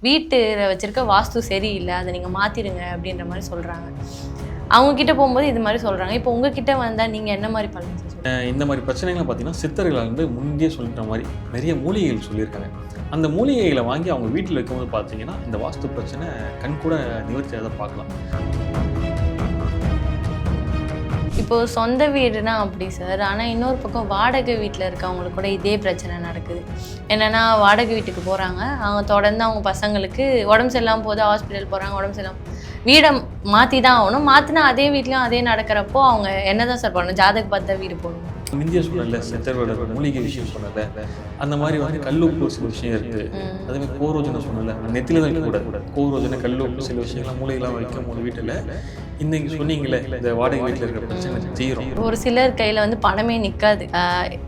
வீட்டில் வச்சுருக்க வாஸ்து சரியில்லை, அதை நீங்கள் மாற்றிடுங்க அப்படின்ற மாதிரி சொல்கிறாங்க. அவங்கக்கிட்ட போகும்போது இது மாதிரி சொல்கிறாங்க. இப்போ உங்ககிட்ட வந்தால் நீங்கள் என்ன மாதிரி பலன் சொல்லுங்கள்? இந்த மாதிரி பிரச்சனைகளை பார்த்தீங்கன்னா சித்தர்கள் வந்து முன்னே சொல்லிட்ட மாதிரி நிறைய மூலிகைகள் சொல்லியிருக்காங்க. அந்த மூலிகைகளை வாங்கி அவங்க வீட்டில் வைக்கும்போது பார்த்தீங்கன்னா இந்த வாஸ்து பிரச்சனை கண்கூட நிவர்த்தியாக பார்க்கலாம். இப்போது சொந்த வீடுனா அப்படி சார். ஆனால் இன்னொரு பக்கம் வாடகை வீட்டில் இருக்கவங்களுக்கு கூட இதே பிரச்சனை நடக்குது. என்னென்னா வாடகை வீட்டுக்கு போகிறாங்க, அவங்க தொடர்ந்து அவங்க பசங்களுக்கு உடம்பு சரியில்லாமல் போது ஹாஸ்பிட்டல் போகிறாங்க, உடம்பு சரியில்லாமல் வீடை மாற்றி தான் ஆகணும். மாற்றினா அதே வீட்லேயும் அதே நடக்கிறப்போ அவங்க என்ன தான் சார் பண்ணணும்? ஜாதகம் பார்த்தா வீடு போடணும். இந்திய சூழலில் சித்தரோட மூலிகை விஷயம் சொன்னல, அந்த மாதிரி வந்து கல்லுப்பு சில விஷயம் இருக்குது. அதேமாதிரி கோரோஜனை சொன்னல, நெத்தில தான் கூட கோரோஜனை கல்லுப்பு சில விஷயங்கள்லாம் மூலிகைலாம் வைக்கும் போது வீட்டில் இன்னைக்கு சொன்னீங்களே இந்த வாடகை வீட்டில் இருக்கிற பிரச்சனை தீரும். ஒரு சிலர் கையில் வந்து பணமே நிற்காது,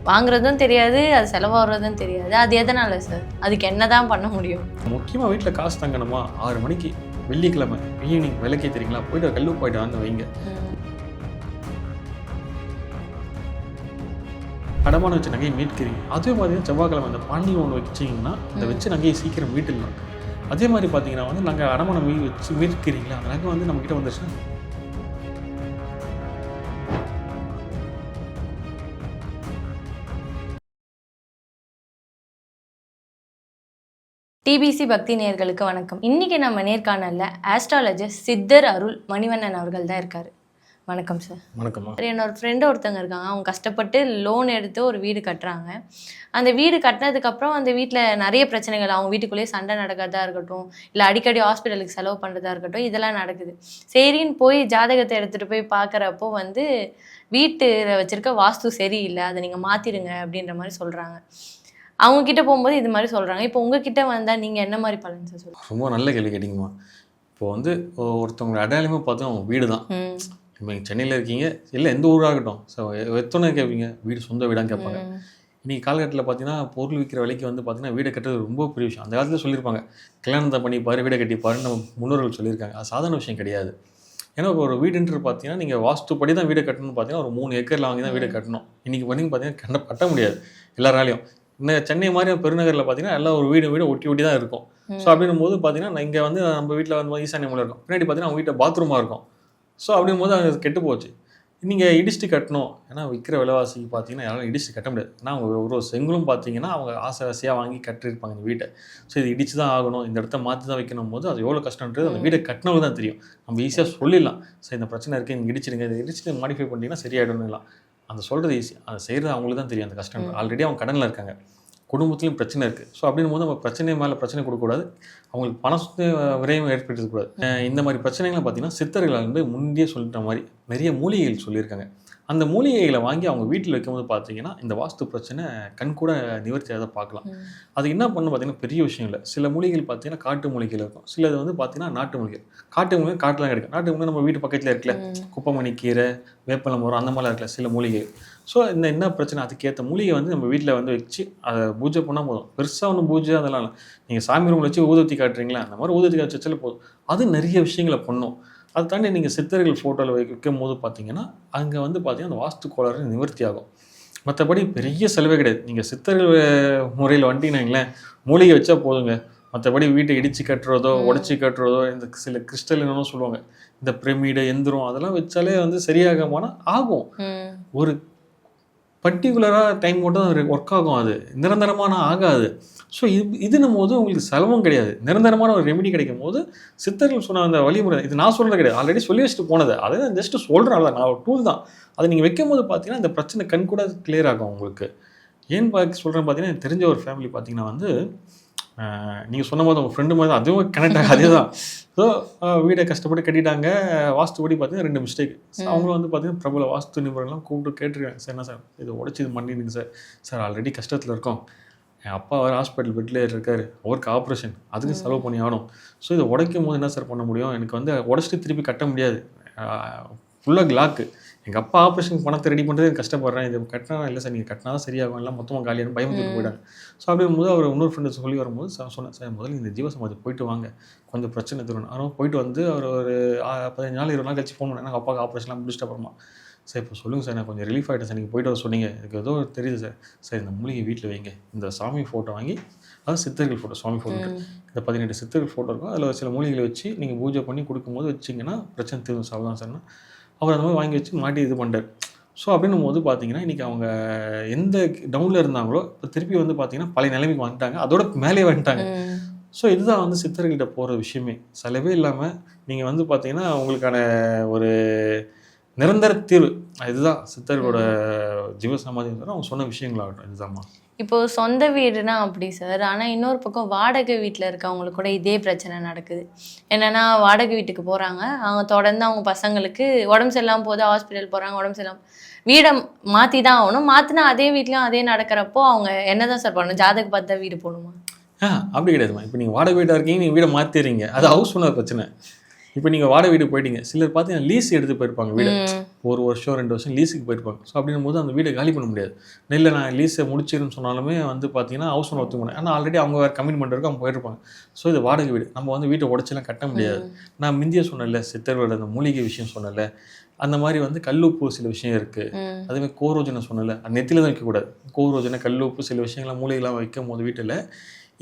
வாங்குறதும் தெரியாது, அது செலவாகிறதும் தெரியாது. அது எதனால சார்? அதுக்கு என்ன தான் பண்ண முடியும்? முக்கியமாக வீட்டில் காசு தங்கணுமா, 6 மணிக்கு வெள்ளிக்கிழமை ஈவினிங் விளக்கே தெரியுங்களா, போய்ட்டு கல்லு போய்ட்டு வந்து வைங்க. அடமான வச்ச நகையை மீட்கிறீங்க. அதே மாதிரி செவ்வாய்க்கிழமை அந்த பாண்டில் ஒன்று வச்சிங்கன்னா அந்த வச்ச நகையை சீக்கிரம் மீட்டுடலாம். அதே மாதிரி பார்த்தீங்கன்னா வந்து நாங்கள் அடமானம் வச்சு மீட்கிறீங்களா, அந்த நகை வந்து நம்மக்கிட்ட வந்துருச்சுன்னா டிபிசி பக்தி நேயர்களுக்கு வணக்கம். இன்றைக்கி நம்ம நேர்காணலில் ஆஸ்ட்ராலஜிஸ்ட் சித்தர் அருள் மணிவண்ணன் அவர்கள் தான் இருக்கார். வணக்கம் சார். வணக்கம்மா. என்னோட ஃப்ரெண்டு ஒருத்தங்க இருக்காங்க, அவங்க கஷ்டப்பட்டு லோன் எடுத்து ஒரு வீடு கட்டுறாங்க. அந்த வீடு கட்டினதுக்கப்புறம் அந்த வீட்டில் நிறைய பிரச்சனைகள், அவங்க வீட்டுக்குள்ளேயே சண்டை நடக்கிறதா இருக்கட்டும், இல்லை அடிக்கடி ஹாஸ்பிட்டலுக்கு செலவு பண்ணுறதா இருக்கட்டும், இதெல்லாம் நடக்குது. சரின்னு போய் ஜாதகத்தை எடுத்துகிட்டு போய் பார்க்குறப்போ வந்து வீட்டில் வச்சுருக்க வாஸ்து சரியில்லை, அதை நீங்கள் மாற்றிடுங்க அப்படின்ற மாதிரி சொல்கிறாங்க. அவங்கக்கிட்ட போகும்போது இது மாதிரி சொல்கிறாங்க. இப்போ உங்ககிட்ட வந்தால் நீங்கள் என்ன மாதிரி பலன் சார் சொல்லுங்கள்? ரொம்ப நல்ல கேள்வி கேட்டிங்கம்மா. இப்போ வந்து ஒருத்தவங்க அடையாளமே பார்த்தா அவங்க வீடு தான். இப்போ நீங்கள் சென்னையில் இருக்கீங்க, இல்லை எந்த ஊராகட்டும், ஸோ எத்தனை கேட்பீங்க, வீடு சொந்த வீடான்னு கேட்பாங்க. இன்றைக்கி காலகட்டத்தில் பார்த்தீங்கன்னா பொருள் விற்கிற விலைக்கு வந்து பார்த்தீங்கன்னா வீடை கட்டுறது ரொம்ப பெரிய விஷயம். அந்த காலத்தில் சொல்லியிருப்பாங்க, கல்யாணத்தை பண்ணிப்பார் வீடை கட்டிப்பாருன்னு நம்ம முன்னோர்கள் சொல்லியிருக்காங்க. அது சாதாரண விஷயம் கிடையாது. ஏன்னா ஒரு வீடுன்றது பார்த்தீங்கன்னா நீங்கள் வாஸ்துப்படி தான் வீடை கட்டணும்னு பார்த்தீங்கன்னா ஒரு 3 ஏக்கரில் வாங்கி தான் வீடை கட்டணும். இன்றைக்கி பண்ணி பார்த்தீங்கன்னா கட்ட முடியாது எல்லாராலையும். இன்னும் சென்னை மாதிரி பெருநகரில் பார்த்தீங்கன்னா எல்லாம் ஒரு வீடு ஒட்டி தான் இருக்கும். ஸோ அப்படின்னும் போது பார்த்தீங்கன்னா இங்கே வந்து நம்ம வீட்டில் வந்து ஈசானிய மூலம் இருக்கும், பின்னாடி பார்த்தீங்கன்னா அவங்க வீட்டை பாத்ரூமாக இருக்கும். ஸோ அப்படின்னும் போது அது கெட்டு போச்சு. நீங்கள் இடிச்சுட்டு கட்டணும், ஏன்னா விற்கிற விலைவாசிக்கு பார்த்தீங்கன்னா யாரும் இடிச்சுட்டு கட்ட முடியாது. ஏன்னா அவங்க ஒரு செங்கலும் பார்த்தீங்கன்னா அவங்க ஆசையாக வாங்கி கட்டிருப்பாங்க இந்த வீட்டை. ஸோ இது இடிச்சு தான் ஆகணும், இந்த இடத்த மாற்றி தான் வைக்கணும் போது அது எவ்வளோ கஷ்டன்றது அந்த வீடை கட்டினவங்க தான் தெரியும். நம்ம ஈஸியாக சொல்லிடலாம், ஸோ இந்த பிரச்சனை இருக்குது, நீங்கள் இடிச்சிடுங்க, இதை இடிச்சுட்டு மாடிஃபை பண்ணிங்கன்னா சரியாயிடும்லாம். அந்த சொல்கிறது ஈஸி, அதை செய்கிறது அவங்களுக்கு தான் தெரியும் அந்த கஷ்டம். ஆல்ரெடி அவங்க கடனில் இருக்காங்க, குடும்பத்துலையும் பிரச்சனை இருக்குது. ஸோ அப்படின்னும் போது நம்ம பிரச்சனை மேலே பிரச்சனை கொடுக்கக்கூடாது, அவங்களுக்கு பணத்தை விரைவும் ஏற்படுத்தக்கூடாது. இந்த மாதிரி பிரச்சனைகளை பார்த்தீங்கன்னா சித்தர்கள் வந்து முன்னே சொல்லிட்ட மாதிரி நிறைய மூலிகைகள் சொல்லியிருக்காங்க. அந்த மூலிகைகளை வாங்கி அவங்க வீட்டில் வைக்கும்போது பார்த்தீங்கன்னா இந்த வாஸ்து பிரச்சனை கண்கூட நிவர்த்தியாக பார்க்கலாம். அது என்ன பண்ணணும் பார்த்தீங்கன்னா பெரிய விஷயம் இல்லை. சில மூலிகைகள் பார்த்தீங்கன்னா காட்டு மூலிகைகள் இருக்கும், சிலது வந்து பார்த்தீங்கன்னா நாட்டு மூலிகைகள். காட்டு மூலிகை காட்டுலாம் கிடைக்கும். நாட்டு மூலிகை நம்ம வீட்டு பக்கத்தில் இருக்கல, குப்பமணி கீரை, வேப்பலை மரம், அந்த மாதிரிலாம் இருக்கல சில மூலிகை. ஸோ இந்த என்ன பிரச்சனை, அதுக்கேற்ற மூலிகை வந்து நம்ம வீட்டில் வந்து வச்சு அதை பூஜை பண்ணால் போதும். பெருசாக ஒன்றும் பூஜை அதெல்லாம் இல்லை. நீங்கள் சாமி ரூமில் வச்சு ஊதுவத்தி காட்டுறீங்களா, அந்த மாதிரி ஊதுவத்தி காய்ச்சி வச்சாலே போதும். அது நிறைய விஷயங்களை பண்ணும். அதை தாண்டி நீங்கள் சித்தர்கள் ஃபோட்டோவில் வைக்கும் போது பார்த்தீங்கன்னா அங்கே வந்து பார்த்தீங்கன்னா அந்த வாஸ்து கோளாறு நிவர்த்தி ஆகும். மற்றபடி பெரிய செலவே கிடையாது. நீங்கள் சித்தர்கள் முறையில் வந்துட்டீங்கன்னாங்களேன், மூலிகை வச்சா போதுங்க. மற்றபடி வீட்டை இடித்து கட்டுறதோ உடச்சி கட்டுறதோ, இந்த சில கிறிஸ்டல் என்னன்னு சொல்லுவாங்க, இந்த பிரமிடு எந்திரம் அதெல்லாம் வச்சாலே வந்து சரியாகமான ஆகும். ஒரு பர்டிகுலராக டைம் மட்டும் தான் ஒர்க் ஆகும், அது நிரந்தரமான ஆகாது. ஸோ இதுன்னும் போது உங்களுக்கு செலவும் கிடையாது, நிரந்தரமான ஒரு ரெமெடி கிடைக்கும் போது சித்தர்கள் சொன்ன அந்த வழிமுறை, இது நான் சொல்கிறது கிடையாது, ஆல்ரெடி சொல்லி வச்சுட்டு போனது, அதை நான் ஜஸ்ட்டு சொல்கிறேன், நான் ஒரு டூல் தான். அதை நீங்கள் வைக்கும் போது பார்த்தீங்கன்னா இந்த பிரச்சனை கண்கூட கிளியர் ஆகும் உங்களுக்கு. ஏன்னு சொல்கிறேன் பார்த்தீங்கன்னா, எனக்கு தெரிஞ்ச ஒரு ஃபேமிலி பார்த்தீங்கன்னா வந்து நீங்கள் சொன்ன போது உங்கள் ஃப்ரெண்டு மாதிரி தான் அதுவும் கனெக்ட் ஆகும், அதே தான். ஸோ வீடை கஷ்டப்பட்டு கட்டிட்டாங்க, வாஸ்துபடி பார்த்தீங்கன்னா 2 மிஸ்டேக். அவங்களும் வந்து பார்த்தீங்கன்னா பிரபல வாஸ்து நிபுணர்லாம் கூப்பிட்டு கேட்டிருக்காங்க, சார் என்ன சார் இது உடச்சி இது பண்ணிடுங்க சார் ஆல்ரெடி கஷ்டத்தில் இருக்கோம், என் அப்பா வேறு ஹாஸ்பிட்டல் பெட்டில் இருக்கார், அவருக்கு ஆப்ரேஷன், அதுக்கு செலவு பண்ணி ஆகணும். ஸோ இதை உடைக்கும் போது என்ன சார் பண்ண முடியும், எனக்கு வந்து உடச்சிட்டு திருப்பி கட்ட முடியாது, ஃபுல்லாக கிளாக்கு, எங்கள் அப்பா ஆப்ரேஷன் பணத்தை ரெடி பண்ணுறது எனக்கு கஷ்டப்படுறேன், இது கட்டினா இல்லை சார், நீங்கள் கட்டினா தான் சரியாகும், எல்லாம் மொத்தமாக காலியான பயமுறுத்திட்டு போயிட்டாங்க. ஸோ அப்படிங்கும்போது அவர் இன்னொரு ஃப்ரெண்டு சொல்லி வரும்போது சொன்னேன், சார் முதல்ல இந்த ஜீவசமாதி போயிட்டு வாங்க, கொஞ்சம் பிரச்சனை தரணும். ஆனால் போயிட்டு வந்து அவர் ஒரு 15 நாள் 20 நாள் கழிச்சு ஃபோன் பண்ணேன், எங்கள் அப்பாவுக்கு ஆப்ரேஷன்லாம் முடிச்சிட்ட அப்புறமா சார் இப்போ சொல்லுங்கள் சார், நான் கொஞ்சம் ரிலீஃப் ஆகிட்டேன் சார், நீங்கள் போய்ட்டு வர சொன்னீங்க, எனக்கு ஏதோ தெரியுது சார். சார் இந்த மூலிகை வீட்டில் வைங்க, இந்த சாமி ஃபோட்டோ வாங்கி, அதாவது சித்தர்கள் ஃபோட்டோ, சுவாமி ஃபோட்டோ, இந்த 18 சித்தர்கள் ஃபோட்டோ இருக்கும், அதில் சில மூலிகைகளை வச்சு நீங்கள் பூஜை பண்ணி கொடுக்கும்போது வச்சிங்கன்னா பிரச்சனை தீர்ந்து சாப்பிடலாம் சார்னா அவர் அந்த மாதிரி வாங்கி வச்சு மாட்டி இது பண்ணுறாரு. ஸோ அப்படின்னும் போது பார்த்தீங்கன்னா இன்றைக்கி அவங்க எந்த டவுனில் இருந்தாங்களோ இப்போ திருப்பி வந்து பார்த்தீங்கன்னா பழைய நிலைமைக்கு வந்துட்டாங்க, அதோட மேலே வந்துட்டாங்க. ஸோ இதுதான் வந்து சித்தர்கள்கிட்ட போகிற விஷயமே. செலவே இல்லாமல் நீங்கள் வந்து பார்த்தீங்கன்னா உங்களுக்கான ஒரு நிரந்தர தீர்வு இதுதான் சித்தர்களோட ஜீவசமாதி. அவங்க சொன்ன விஷயங்களாகட்டும் இதுதான்மா. இப்போ சொந்த வீடுனா அப்படி சார், ஆனால் இன்னொரு பக்கம் வாடகை வீட்டில் இருக்கவங்களுக்கு கூட இதே பிரச்சனை நடக்குது. என்னென்னா வாடகை வீட்டுக்கு போகிறாங்க, அவங்க தொடர்ந்து அவங்க பசங்களுக்கு உடம்பு சரியில்லாமல் போது ஹாஸ்பிட்டல் போகிறாங்க, உடம்பு சரியில்லாமல் வீடை மாற்றி தான் ஆகணும். மாற்றினா அதே வீட்லேயும் அதே நடக்கிறப்போ அவங்க என்ன தான் சார் பண்ணணும்? ஜாதகம் பார்த்து தான் வீடு போகணுமா? அப்படி கிடையாதுமா. இப்போ நீங்கள் வாடகை வீடாக இருக்கீங்க, நீங்கள் வீடை மாற்றிடுறீங்க, அது ஹவுஸ் ஓனர் பிரச்சனை. இப்போ நீங்கள் வாடகை வீடு போயிட்டீங்க, சிலர் பார்த்தீங்கன்னா லீஸ் எடுத்து போயிருப்பாங்க வீடு, 1 வருஷம் 2 வருஷம் லீஸுக்கு போயிருப்பாங்க. ஸோ அப்படின்னும் போது அந்த வீடை காலி பண்ண முடியாது. இல்லை நான் லீஸை முடிச்சிருன்னு சொன்னாலுமே வந்து பார்த்தீங்கன்னா ஹவுஸ் ஓனர் ஒத்துக்க முடியாது. ஆனால் ஆல்ரெடி அவங்க வேறு கமிட்மெண்ட் இருக்கும், அவங்க போயிருப்பாங்க. ஸோ இது வாடகை வீடு, நம்ம வந்து வீட்டை உடச்செல்லாம் கட்ட முடியாது. நான் முந்தியே சொன்னேன்ல, சித்தர்களோட அந்த மூலிகை விஷயம் சொன்னல, அந்த மாதிரி வந்து கல்லுப்பு சில விஷயம் இருக்குது. அதேமாதிரி கோரோஜனை சொன்னல, நெத்தியில் தான் வைக்கக்கூடாது. கோரோஜனை, கல்லுப்பு சில விஷயங்கள்லாம் மூலிகைலாம் வைக்கும் போது வீட்டில்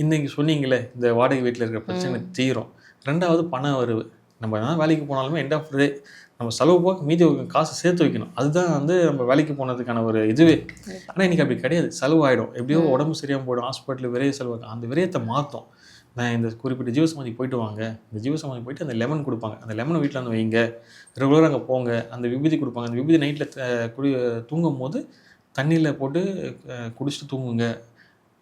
இன்றைக்கி சொன்னீங்களே இந்த வாடகை வீட்டில் இருக்கிற பிரச்சனை தீரும். 2வது பணம் வருது. நம்ம என்ன வேலைக்கு போனாலுமே எண்ட் ஆஃப் டே நம்ம செலவு போக மீதி காசு சேர்த்து வைக்கணும். அதுதான் வந்து நம்ம வேலைக்கு போனதுக்கான ஒரு இதுவே. ஆனால் இன்றைக்கி அப்படி கிடையாது. செலவாயிடும், எப்படியோ உடம்பு சரியாக போய்டும், ஹாஸ்பிட்டலில் விரைய செலவாகும். அந்த விரயத்தை மாற்றும். நான் இந்த குறிப்பிட்ட ஜீவசமாதி போயிட்டு வாங்க, இந்த ஜீவசமாதி போயிட்டு அந்த லெமன் கொடுப்பாங்க, அந்த லெமனை வீட்டில் வந்து வைங்க, ரெகுலராக அங்கே போங்க, அந்த விபூதி கொடுப்பாங்க, அந்த விபூதி நைட்டில் தூங்கும் போது தண்ணியில் போட்டு குடிச்சிட்டு தூங்குங்க.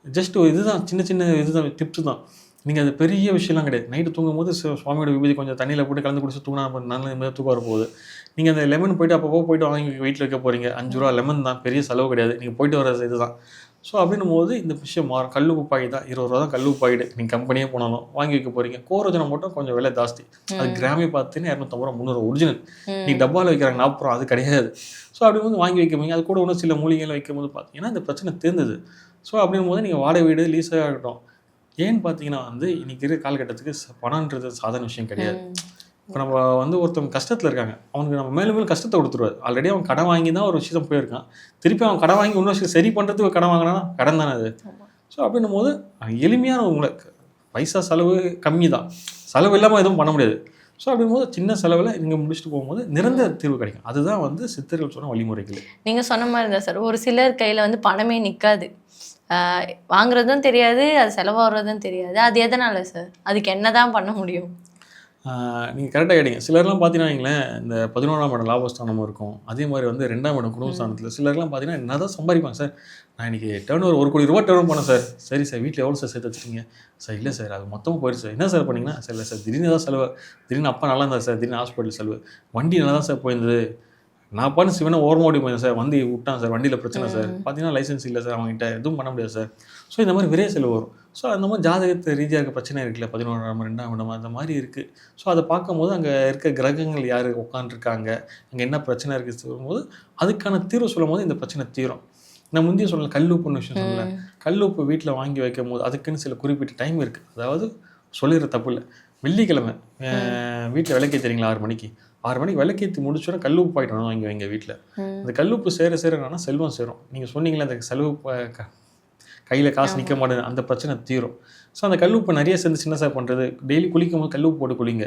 ஜஸ்ட் இதுதான் சின்ன சின்ன இதுதான் டிப்ஸ் தான். நீங்கள் அது பெரிய விஷயம்லாம் கிடையாது. நைட்டு தூங்கும் போது சுவாமியோட விபூதி கொஞ்சம் தண்ணியில் போட்டு கலந்து குடிச்சு தூங்கினா நல்ல நிம்மதியாக தூக்கம் வரப்போகுது. நீங்கள் அந்த லெமன் போய்ட்டு அப்பப்போ போய்ட்டு வாங்கி வீட்டில் வைக்க போகிறீங்க, 5 ரூபா லெமன் தான், பெரிய செலவு கிடையாது, நீங்கள் போய்ட்டு வர இதுதான். ஸோ அப்படின்னும் போது இந்த விஷயம் மாறும். கல்லுப்பு பாக்கெட் தான் 20 ரூபா தான், கல்லுப்பு பாக்கெட் நீங்கள் கம்பெனியே போனாலும் வாங்கி வைக்க போகிறீங்க. கோரோஜனை மட்டும் கொஞ்சம் விலை ஜாஸ்தி, அது கிராமே பார்த்தீங்கன்னா 250 ரூபா 300 ஒரிஜினல். நீங்கள் டப்பாவில் வைக்கிறாங்க 40 ரூபா, அது கிடையாது. ஸோ அப்படி வந்து வாங்கி வைக்க போய் அது கூட இன்னும் சில மூலிகைகள் வைக்கும் போது பார்த்தீங்கன்னா இந்த பிரச்சனை தீர்ந்தது. ஸோ அப்படின்னும் போது நீங்கள் வாடகை வீடு லீஸாக இருக்கட்டும். ஏன்னு பார்த்தீங்கன்னா வந்து இன்றைக்கி இருக்கிற காலகட்டத்துக்கு பணன்றது சாதாரண விஷயம் கிடையாது. இப்போ நம்ம வந்து ஒருத்தவங்க கஷ்டத்தில் இருக்காங்க, அவனுக்கு நம்ம மேலும் மேலும் கஷ்டத்தை கொடுத்துருவாரு. ஆல்ரெடி அவன் கடன் வாங்கி தான் ஒரு விஷயம் போயிருக்கான், திருப்பி அவன் கடன் வாங்கி இன்னொரு விஷயம் சரி பண்ணுறதுக்கு கடன் வாங்கினா கடன் தானே அது. ஸோ அப்படின்னும் போது எளிமையான உங்களுக்கு பைசா செலவு கம்மி தான், செலவு இல்லாமல் எதுவும் பண்ண முடியாது. ஸோ அப்படிங்கும்போது சின்ன செலவில் நீங்கள் முடிச்சுட்டு போகும்போது நிரந்தர தீர்வு கிடைக்கும். அதுதான் வந்து சித்தர்கள் சொன்ன வழிமுறைகள். நீங்கள் சொன்ன மாதிரி தான் சார், ஒரு சிலர் கையில் வந்து பணமே நிற்காது, வாங்குறதும் தெரியாது, அது செலவாகிறதும் தெரியாது. அது எதனால் சார்? அதுக்கு என்ன தான் பண்ண முடியும்? நீங்கள் கரெக்டாக கேட்டீங்க. சிலர்லாம் பார்த்தீங்கன்னா வைங்களேன், இந்த 11ஆம் இடம் லாபஸ்தானமும் இருக்கும், அதே மாதிரி வந்து 2ஆம் இடம் குடும்பஸ்தானத்தில் சிலர்லாம் பார்த்தீங்கன்னா என்ன தான் சம்பாதிப்பாங்க சார், நான் இன்றைக்கி டேர்ன் ஓவர் 1 கோடி ரூபா டேர்ன் பண்ணேன் சார். சரி சார், வீட்டில் எவ்வளோ சார் சேர்த்து வச்சுருக்கீங்க சார்? இல்லை சார், அது மொத்தமாக போயிடுச்சு சார். என்ன சார் பண்ணிங்கன்னா சார்? இல்லை சார், திடீர்னு தான் செலவு, திடீர்னு அப்பா நல்லா இருந்தார் சார், திடீர்னு ஹாஸ்பிட்டல் செலவு, வண்டி நல்லா தான் சார் போயிருந்தது, நான் பண்ண சிவனை ஓரமோடி போயிருந்தேன் சார், வண்டி விட்டான் சார், வண்டியில் பிரச்சனை சார், பார்த்தீங்கன்னா லைசன்ஸ் இல்லை சார் அவங்ககிட்ட, எதுவும் பண்ண முடியாது சார். ஸோ இந்த மாதிரி விரைய செலவு வரும். ஸோ அந்த மாதிரி ஜாதகத்தை ரீதியாக இருக்க பிரச்சனை இருக்குல்ல, 11ஆம் 2ஆம் இடம் அந்த மாதிரி இருக்குது. ஸோ அதை பார்க்கும்போது அங்கே இருக்க கிரகங்கள் யார் உட்காந்துருக்காங்க, அங்கே என்ன பிரச்சனை இருக்குது சொல்லும்போது அதுக்கான தீர்வு சொல்லும் போது இந்த பிரச்சனை தீரும். நான் முந்தைய சொல்லலை, கல்லுப்புன்னு விஷயம் சொல்லலை. கல்லுப்பு வீட்டில் வாங்கி வைக்கும் போது அதுக்குன்னு சில குறிப்பிட்ட டைம் இருக்குது. அதாவது சொல்லிடுற தப்பு இல்லை, வெள்ளிக்கிழமை வீட்டில் விளக்கேற்றுறீங்களா 6 மணிக்கு, 6 மணிக்கு விளக்கேற்றி முடிச்சோன்னா கல்லுப்பு பாக்கெட் வாங்கி வைங்க வீட்டில். அந்த கல்லுப்பு சேர என்னன்னா செல்வம் சேரும். நீங்கள் சொன்னீங்களே அந்த செலவு கையில் காசு நிற்க மாட்டேது, அந்த பிரச்சனை தீரும். ஸோ அந்த கல்லுப்பு நிறைய சேர்ந்து சின்ன சார் பண்ணுறது, டெய்லி குளிக்கும் போது கல்லுப்பு போட்டு குளிங்க.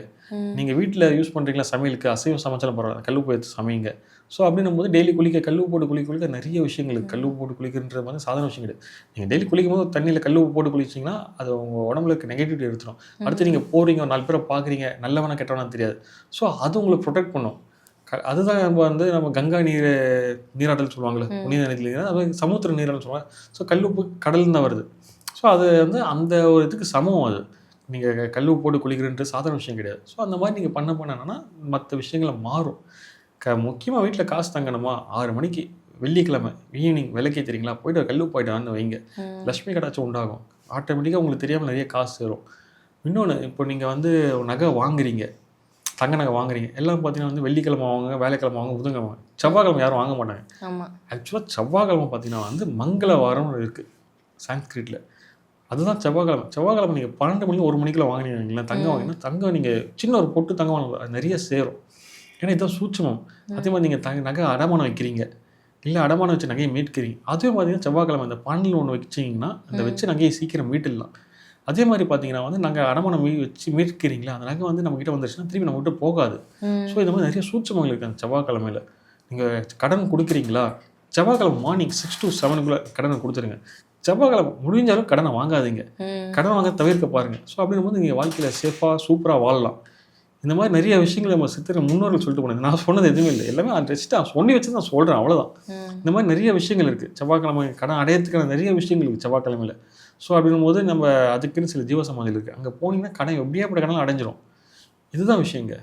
நீங்கள் வீட்டில் யூஸ் பண்ணுறீங்களா சமையலுக்கு, அசைவம் சமைச்சாலும் பரவாயில்ல, கல்லுப்பு எடுத்து சமைங்க. ஸோ அப்படின்னும் போது டெய்லி கல்லுப்பு போட்டு குளிக்க நிறைய விஷயங்களுக்கு கல்லுப்பு போட்டு குளிக்கின்ற மாதிரி சாதாரண விஷயம் கிடையாது. நீங்கள் டெய்லி குளிக்கும் போது தண்ணியில் கல்லுப்பு போட்டு குளிச்சிங்கன்னா அது உங்கள் உடம்புல நெகட்டிவிட்டி எடுத்துடும். அடுத்து நீங்கள் போகிறீங்க, 4 பேரை பார்க்குறீங்க, நல்லவனா கெட்டவனா தெரியாது. ஸோ அது உங்களை ப்ரொடெக்ட் பண்ணும். அதுதான் நம்ம வந்து நம்ம கங்கா நீராடல் சொல்லுவாங்கள்ல, புனித நீர், அது சமுத்திர நீராடல் சொல்லுவாங்க. ஸோ கல்லுப்பு கடல் தான் வருது. ஸோ அது வந்து அந்த ஒரு இதுக்கு சமம். அது நீங்கள் கல்லுப்பு போட்டு குளிக்கிறன்ற சாதாரண விஷயம் கிடையாது. ஸோ அந்த மாதிரி நீங்கள் பண்ணனா மற்ற விஷயங்களை மாறும். முக்கியமாக வீட்டில் காசு தங்கணுமா, 6 மணிக்கு வெள்ளிக்கிழமை ஈவினிங் விளக்கே தெரியுங்களா, போய்ட்டு கல்லுப்பு போய்ட்டு வந்து வைங்க, லட்சுமி கடாச்சும் உண்டாகும். ஆட்டோமேட்டிக்காக உங்களுக்கு தெரியாமல் நிறைய காசு சேரும். இன்னொன்று, இப்போ நீங்கள் வந்து நகை வாங்குறீங்க, தங்க நகை வாங்குறீங்க, எல்லாம் பார்த்தீங்கன்னா வந்து வெள்ளிக்கிழமை வாங்க, வேலைக்கிழமை வாங்க, புதன்கிழமை வாங்க, செவ்வாய்க்கிழமை யாரும் வாங்க மாட்டாங்க. ஆக்சுவலாக செவ்வாய்க்கிழமை பார்த்தீங்கன்னா வந்து மங்களவாரம் இருக்குது சான்ஸ்கிரிட்டில், அதுதான் செவ்வாய்க்கிழமை. செவ்வாய்க்கிழமை நீங்கள் 12 மணிக்கு 1 மணிக்குள்ள வாங்கினீங்கன்னா தங்கம் வாங்கினா, தங்கம் நீங்கள் சின்ன ஒரு பொட்டு தங்கம் வாங்க நிறைய சேரும். ஏன்னா இதுதான் சூட்சமம். அதே மாதிரி நீங்கள் நகை அடமானம் வைக்கிறீங்க, இல்லை அடமானம் வச்சு நகையை மீட்கிறீங்க. அதுவே பார்த்தீங்கன்னா செவ்வாய்க்கிழமை அந்த பானையில் ஒன்று வச்சிங்கன்னா அந்த வச்சு நகையை சீக்கிரம் மீட்டுடலாம். அதே மாதிரி பார்த்தீங்கன்னா வந்து நாங்கள் அடமானம் வச்சு மீட்கிறீங்களா, அந்த நகை வந்து நம்மகிட்ட வந்துருச்சுன்னா திரும்பி நம்ம விட்டு போகாது. ஸோ இந்த மாதிரி நிறைய சூட்சமங்கள் இருக்குது அந்த செவ்வாய்க்கிழமையில். நீங்கள் கடன் கொடுக்குறீங்களா, செவ்வாய்க்கிழமை மார்னிங் 6 to 7 கடனை கொடுத்துருங்க. செவ்வாய்க்கிழமை முடிஞ்சாலும் கடனை வாங்காதீங்க, கடன் வாங்க தவிர்க்க பாருங்கள். ஸோ அப்படிங்கும்போது நீங்கள் வாழ்க்கையில் சேஃபாக சூப்பராக வாழலாம். இந்த மாதிரி நிறைய விஷயங்கள் நம்ம சித்தர் முன்னோர்கள் சொல்லிட்டு போனது. நான் சொன்னது எதுவுமே இல்லை, எல்லாமே ரெஸ்ட்டாக சொல்லி வச்சு நான் சொல்கிறேன், அவ்வளோதான். இந்த மாதிரி நிறைய விஷயங்கள் இருக்குது செவ்வாய்க்கிழமை கடன் அடையிறதுக்கான நிறைய விஷயங்கள் இருக்குது செவ்வாய்க்கிழமையில். ஸோ அப்படின்னும் போது நம்ம அதுக்குன்னு சில ஜீவசமாதிகள் இருக்குது, அங்கே போனீங்கன்னா கடன் எப்படியாப்பட்ட கடன் அடைஞ்சிரும். இதுதான் விஷயங்க.